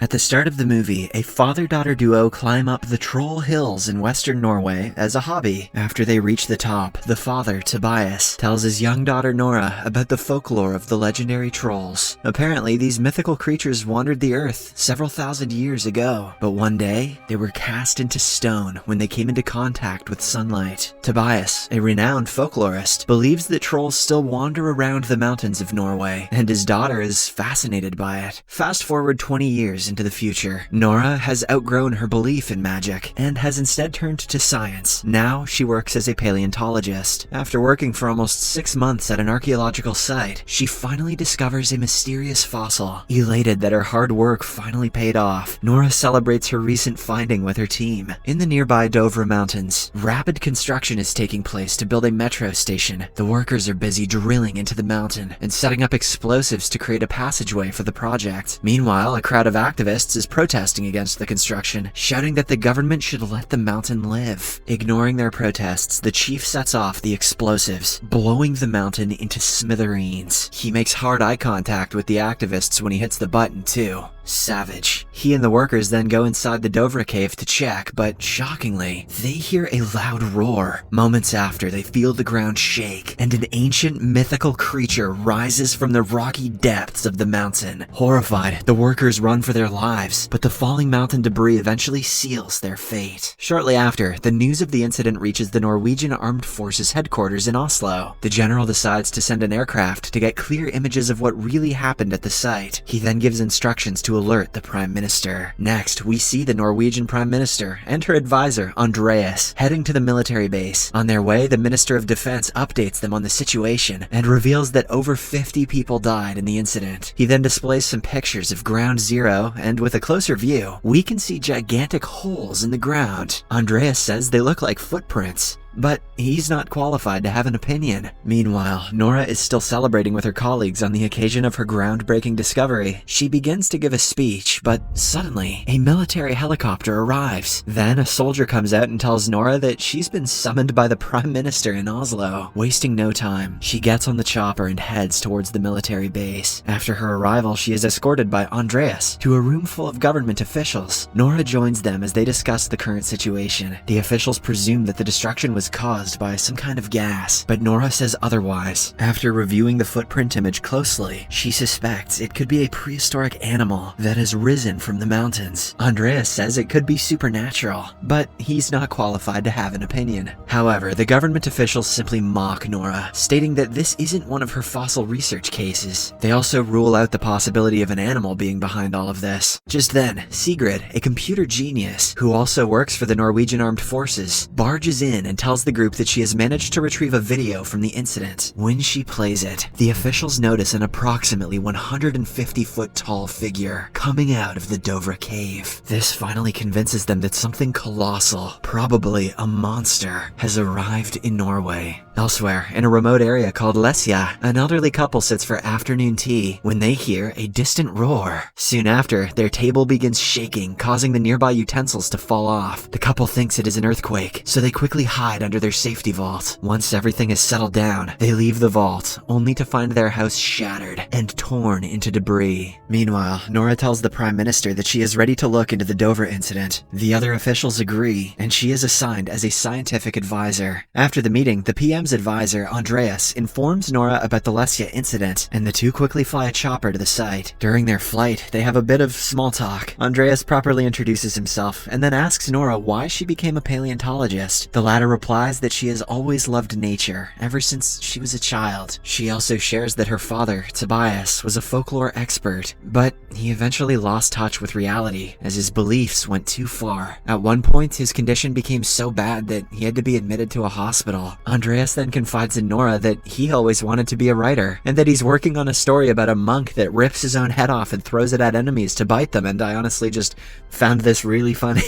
At the start of the movie, a father-daughter duo climb up the Troll Hills in western Norway as a hobby. After they reach the top, the father, Tobias, tells his young daughter Nora about the folklore of the legendary trolls. Apparently, these mythical creatures wandered the earth several thousand years ago, but one day, they were cast into stone when they came into contact with sunlight. Tobias, a renowned folklorist, believes that trolls still wander around the mountains of Norway, and his daughter is fascinated by it. Fast forward 20 years into the future, Nora has outgrown her belief in magic and has instead turned to science. Now she works as a paleontologist. After working for almost 6 months at an archaeological site, she finally discovers a mysterious fossil. Elated that her hard work finally paid off, Nora celebrates her recent finding with her team. In the nearby Dovre Mountains, rapid construction is taking place to build a metro station. The workers are busy drilling into the mountain and setting up explosives to create a passageway for the project. Meanwhile, a crowd of activists is protesting against the construction, shouting that the government should let the mountain live. Ignoring their protests, the chief sets off the explosives, blowing the mountain into smithereens. He makes hard eye contact with the activists when he hits the button too. Savage. He and the workers then go inside the Dovre cave to check, but shockingly, they hear a loud roar. Moments after, they feel the ground shake, and an ancient mythical creature rises from the rocky depths of the mountain. Horrified, the workers run for their lives, but the falling mountain debris eventually seals their fate. Shortly after, the news of the incident reaches the Norwegian Armed Forces headquarters in Oslo. The general decides to send an aircraft to get clear images of what really happened at the site. He then gives instructions to alert the Prime Minister. Next, we see the Norwegian Prime Minister and her advisor, Andreas, heading to the military base. On their way, the Minister of Defense updates them on the situation and reveals that over 50 people died in the incident. He then displays some pictures of Ground Zero, and with a closer view, we can see gigantic holes in the ground. Andreas says they look like footprints, but he's not qualified to have an opinion. Meanwhile, Nora is still celebrating with her colleagues on the occasion of her groundbreaking discovery. She begins to give a speech, but suddenly, a military helicopter arrives. Then a soldier comes out and tells Nora that she's been summoned by the Prime Minister in Oslo. Wasting no time, she gets on the chopper and heads towards the military base. After her arrival, she is escorted by Andreas to a room full of government officials. Nora joins them as they discuss the current situation. The officials presume that the destruction was caused by some kind of gas, but Nora says otherwise. After reviewing the footprint image closely, she suspects it could be a prehistoric animal that has risen from the mountains. Andreas says it could be supernatural, but he's not qualified to have an opinion. However, the government officials simply mock Nora, stating that this isn't one of her fossil research cases. They also rule out the possibility of an animal being behind all of this. Just then, Sigrid, a computer genius who also works for the Norwegian Armed Forces, barges in and tells the group that she has managed to retrieve a video from the incident. When she plays it, the officials notice an approximately 150-foot tall figure coming out of the Dovre cave. This finally convinces them that something colossal, probably a monster, has arrived in Norway. Elsewhere, in a remote area called Lesja, an elderly couple sits for afternoon tea when they hear a distant roar. Soon after, their table begins shaking, causing the nearby utensils to fall off. The couple thinks it is an earthquake, so they quickly hide under their safety vault. Once everything is settled down, they leave the vault, only to find their house shattered and torn into debris. Meanwhile, Nora tells the Prime Minister that she is ready to look into the Dovre incident. The other officials agree, and she is assigned as a scientific advisor. After the meeting, the PM's advisor, Andreas, informs Nora about the Lesja incident, and the two quickly fly a chopper to the site. During their flight, they have a bit of small talk. Andreas properly introduces himself, and then asks Nora why she became a paleontologist. The latter replies that she has always loved nature, ever since she was a child. She also shares that her father, Tobias, was a folklore expert, but he eventually lost touch with reality as his beliefs went too far. At one point, his condition became so bad that he had to be admitted to a hospital. Andreas then confides in Nora that he always wanted to be a writer, and that he's working on a story about a monk that rips his own head off and throws it at enemies to bite them, and I honestly just found this really funny.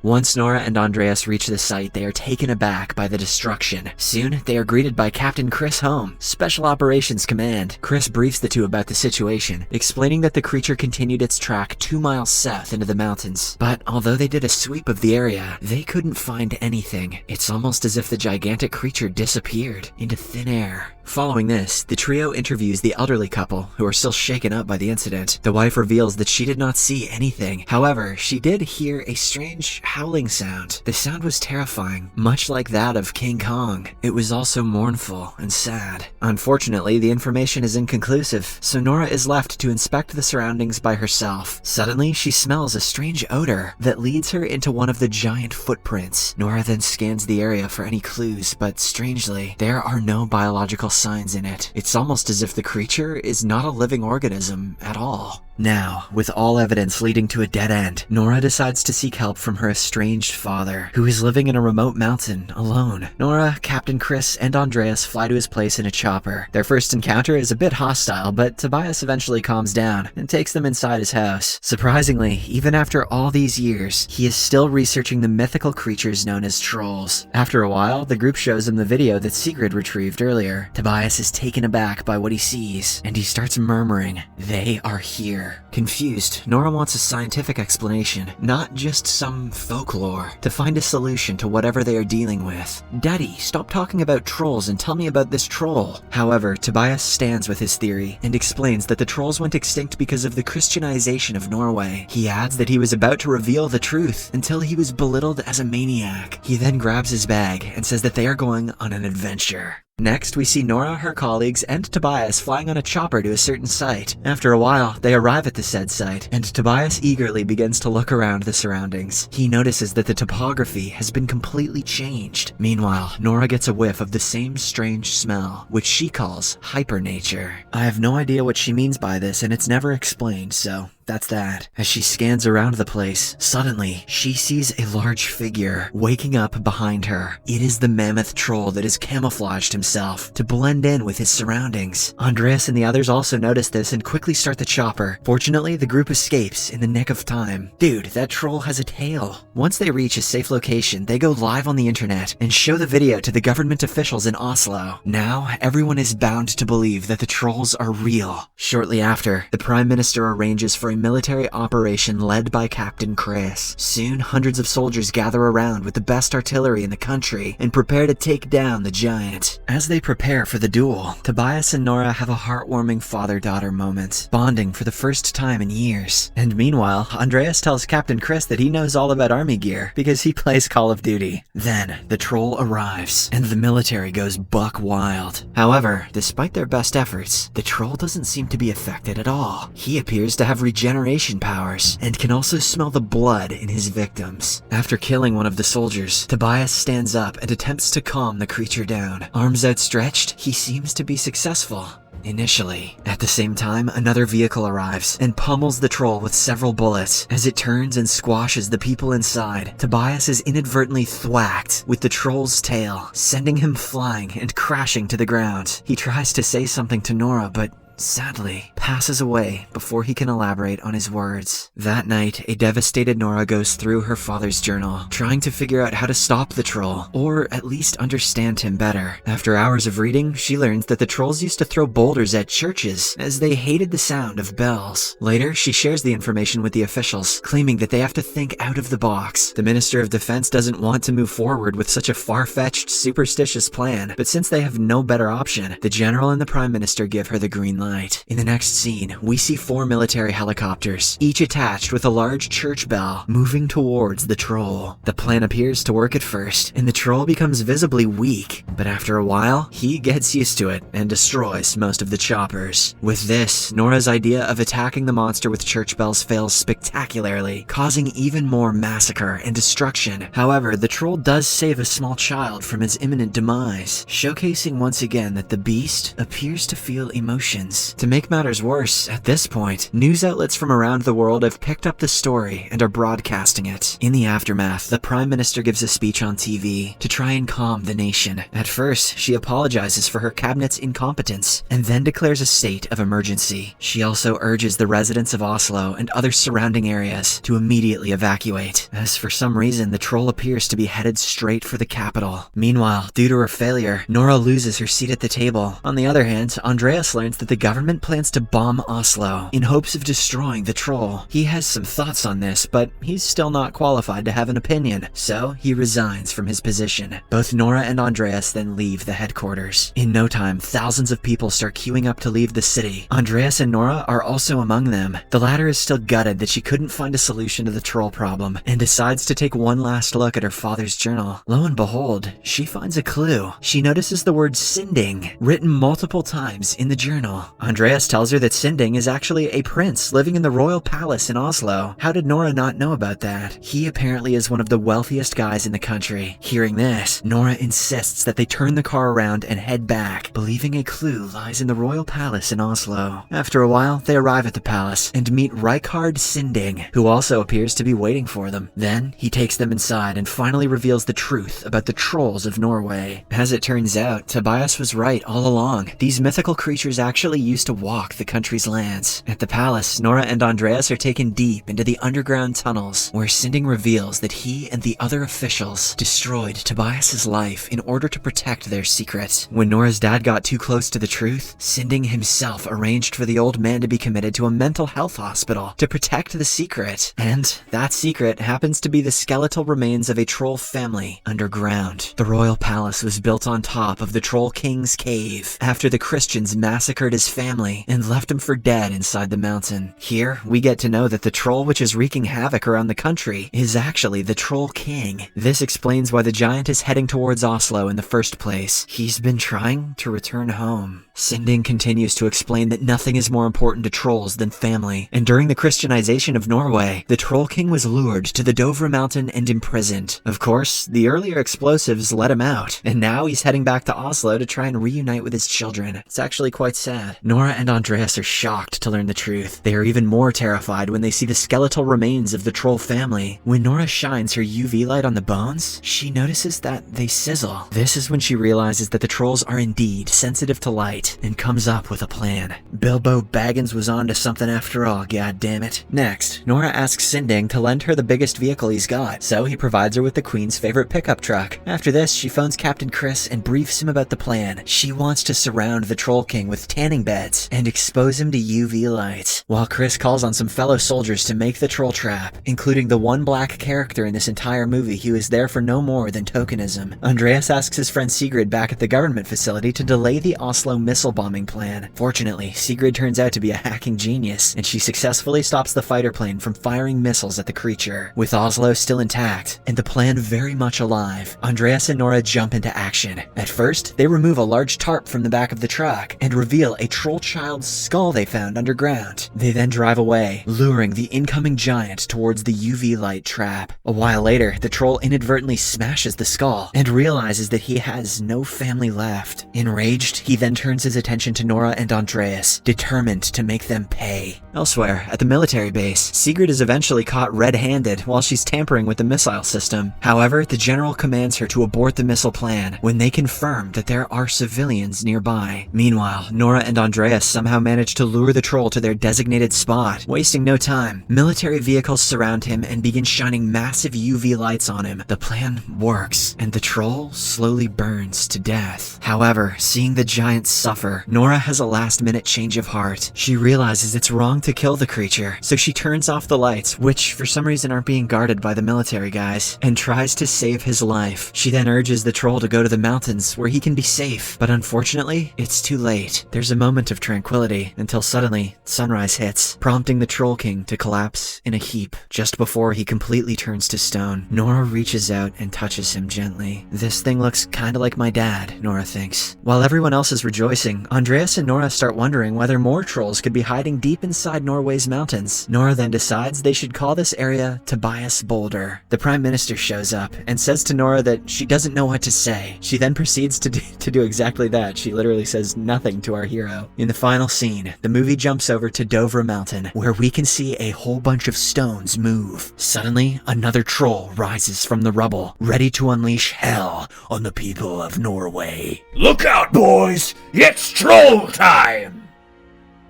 Once Nora and Andreas reach the site, they are taken aback by the destruction. Soon, they are greeted by Captain Chris Holm, Special Operations Command. Chris briefs the two about the situation, explaining that the creature continued its track 2 miles south into the mountains. But although they did a sweep of the area, they couldn't find anything. It's almost as if the gigantic creature disappeared into thin air. Following this, the trio interviews the elderly couple, who are still shaken up by the incident. The wife reveals that she did not see anything. However, she did hear a strange howling sound. The sound was terrifying, much like that of King Kong. It was also mournful and sad. Unfortunately, the information is inconclusive, so Nora is left to inspect the surroundings by herself. Suddenly, she smells a strange odor that leads her into one of the giant footprints. Nora then scans the area for any clues, but strangely, there are no biological signs in it. It's almost as if the creature is not a living organism at all. Now, with all evidence leading to a dead end, Nora decides to seek help from her estranged father, who is living in a remote mountain alone. Nora, Captain Chris, and Andreas fly to his place in a chopper. Their first encounter is a bit hostile, but Tobias eventually calms down and takes them inside his house. Surprisingly, even after all these years, he is still researching the mythical creatures known as trolls. After a while, the group shows him the video that Sigrid retrieved earlier. Tobias is taken aback by what he sees, and he starts murmuring, "They are here." Confused, Nora wants a scientific explanation, not just some folklore, to find a solution to whatever they are dealing with. "Daddy, stop talking about trolls and tell me about this troll." However, Tobias stands with his theory and explains that the trolls went extinct because of the Christianization of Norway. He adds that he was about to reveal the truth until he was belittled as a maniac. He then grabs his bag and says that they are going on an adventure. Next, we see Nora, her colleagues, and Tobias flying on a chopper to a certain site. After a while, they arrive at the said site, and Tobias eagerly begins to look around the surroundings. He notices that the topography has been completely changed. Meanwhile, Nora gets a whiff of the same strange smell, which she calls hypernature. I have no idea what she means by this, and it's never explained, so that's that. As she scans around the place, suddenly, she sees a large figure waking up behind her. It is the mammoth troll that has camouflaged himself to blend in with his surroundings. Andreas and the others also notice this and quickly start the chopper. Fortunately, the group escapes in the nick of time. Dude, that troll has a tail. Once they reach a safe location, they go live on the internet and show the video to the government officials in Oslo. Now, everyone is bound to believe that the trolls are real. Shortly after, the Prime Minister arranges for a military operation led by Captain Chris. Soon, hundreds of soldiers gather around with the best artillery in the country and prepare to take down the giant. As they prepare for the duel, Tobias and Nora have a heartwarming father-daughter moment, bonding for the first time in years. And meanwhile, Andreas tells Captain Chris that he knows all about army gear because he plays Call of Duty. Then, the troll arrives, and the military goes buck wild. However, despite their best efforts, the troll doesn't seem to be affected at all. He appears to have regeneration powers, and can also smell the blood in his victims. After killing one of the soldiers, Tobias stands up and attempts to calm the creature down. Arms outstretched, he seems to be successful. Initially. At the same time, another vehicle arrives and pummels the troll with several bullets. As it turns and squashes the people inside, Tobias is inadvertently thwacked with the troll's tail, sending him flying and crashing to the ground. He tries to say something to Nora, but sadly passes away before he can elaborate on his words. That night, a devastated Nora goes through her father's journal, trying to figure out how to stop the troll, or at least understand him better. After hours of reading, she learns that the trolls used to throw boulders at churches, as they hated the sound of bells. Later, she shares the information with the officials, claiming that they have to think out of the box. The Minister of Defense doesn't want to move forward with such a far-fetched, superstitious plan, but since they have no better option, the General and the Prime Minister give her the green light. In the next scene, we see 4 military helicopters, each attached with a large church bell, moving towards the troll. The plan appears to work at first, and the troll becomes visibly weak, but after a while, he gets used to it and destroys most of the choppers. With this, Nora's idea of attacking the monster with church bells fails spectacularly, causing even more massacre and destruction. However, the troll does save a small child from his imminent demise, showcasing once again that the beast appears to feel emotions begins. To make matters worse, at this point, news outlets from around the world have picked up the story and are broadcasting it. In the aftermath, the Prime Minister gives a speech on TV to try and calm the nation. At first, she apologizes for her cabinet's incompetence and then declares a state of emergency. She also urges the residents of Oslo and other surrounding areas to immediately evacuate, as for some reason the troll appears to be headed straight for the capital. Meanwhile, due to her failure, Nora loses her seat at the table. On the other hand, Andreas learns that the government plans to bomb Oslo in hopes of destroying the troll. He has some thoughts on this, but he's still not qualified to have an opinion, so he resigns from his position. Both Nora and Andreas then leave the headquarters. In no time, thousands of people start queuing up to leave the city. Andreas and Nora are also among them. The latter is still gutted that she couldn't find a solution to the troll problem and decides to take one last look at her father's journal. Lo and behold, she finds a clue. She notices the word Sinding written multiple times in the journal. Andreas tells her that Sinding is actually a prince living in the royal palace in Oslo. How did Nora not know about that? He apparently is one of the wealthiest guys in the country. Hearing this, Nora insists that they turn the car around and head back, believing a clue lies in the royal palace in Oslo. After a while, they arrive at the palace and meet Rikard Sinding, who also appears to be waiting for them. Then, he takes them inside and finally reveals the truth about the trolls of Norway. As it turns out, Tobias was right all along. These mythical creatures actually used to walk the country's lands. At the palace, Nora and Andreas are taken deep into the underground tunnels, where Sinding reveals that he and the other officials destroyed Tobias's life in order to protect their secret. When Nora's dad got too close to the truth, Sinding himself arranged for the old man to be committed to a mental health hospital to protect the secret. And that secret happens to be the skeletal remains of a troll family underground. The royal palace was built on top of the Troll King's cave after the Christians massacred his family and left him for dead inside the mountain. Here, we get to know that the troll which is wreaking havoc around the country is actually the Troll King. This explains why the giant is heading towards Oslo in the first place. He's been trying to return home. Sinding continues to explain that nothing is more important to trolls than family, and during the Christianization of Norway, the Troll King was lured to the Dovre mountain and imprisoned. Of course, the earlier explosives let him out, and now he's heading back to Oslo to try and reunite with his children. It's actually quite sad. Nora and Andreas are shocked to learn the truth. They are even more terrified when they see the skeletal remains of the troll family. When Nora shines her UV light on the bones, she notices that they sizzle. This is when she realizes that the trolls are indeed sensitive to light and comes up with a plan. Bilbo Baggins was onto something after all, goddammit. Next, Nora asks Sinding to lend her the biggest vehicle he's got, so he provides her with the Queen's favorite pickup truck. After this, she phones Captain Chris and briefs him about the plan. She wants to surround the Troll King with tanning beds and expose him to UV lights, while Chris calls on some fellow soldiers to make the troll trap, including the one black character in this entire movie who is there for no more than tokenism. Andreas asks his friend Sigrid back at the government facility to delay the Oslo missile bombing plan. Fortunately, Sigrid turns out to be a hacking genius, and she successfully stops the fighter plane from firing missiles at the creature. With Oslo still intact, and the plan very much alive, Andreas and Nora jump into action. At first, they remove a large tarp from the back of the truck and reveal a troll child's skull they found underground. They then drive away, luring the incoming giant towards the UV light trap. A while later, the troll inadvertently smashes the skull and realizes that he has no family left. Enraged, he then turns his attention to Nora and Andreas, determined to make them pay. Elsewhere, at the military base, Sigrid is eventually caught red-handed while she's tampering with the missile system. However, the general commands her to abort the missile plan when they confirm that there are civilians nearby. Meanwhile, Nora and Andreas somehow manage to lure the troll to their designated spot. Wasting no time, military vehicles surround him and begin shining massive UV lights on him. The plan works, and the troll slowly burns to death. However, seeing the giant suffer, Nora has a last-minute change of heart. She realizes it's wrong to kill the creature, so she turns off the lights, which for some reason aren't being guarded by the military guys, and tries to save his life. She then urges the troll to go to the mountains where he can be safe, but unfortunately, it's too late. There's a moment of tranquility until suddenly, sunrise hits, prompting the Troll King to collapse in a heap. Just before he completely turns to stone, Nora reaches out and touches him gently. This thing looks kinda like my dad, Nora thinks. While everyone else is rejoicing, progressing, Andreas and Nora start wondering whether more trolls could be hiding deep inside Norway's mountains. Nora then decides they should call this area Tobias Boulder. The Prime Minister shows up and says to Nora that she doesn't know what to say. She then proceeds to do exactly that. She literally says nothing to our hero. In the final scene, the movie jumps over to Dovre Mountain, where we can see a whole bunch of stones move. Suddenly, another troll rises from the rubble, ready to unleash hell on the people of Norway. Look out, boys! It's troll time!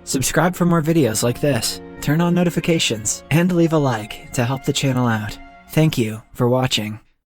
Subscribe for more videos like this, turn on notifications, and leave a like to help the channel out. Thank you for watching.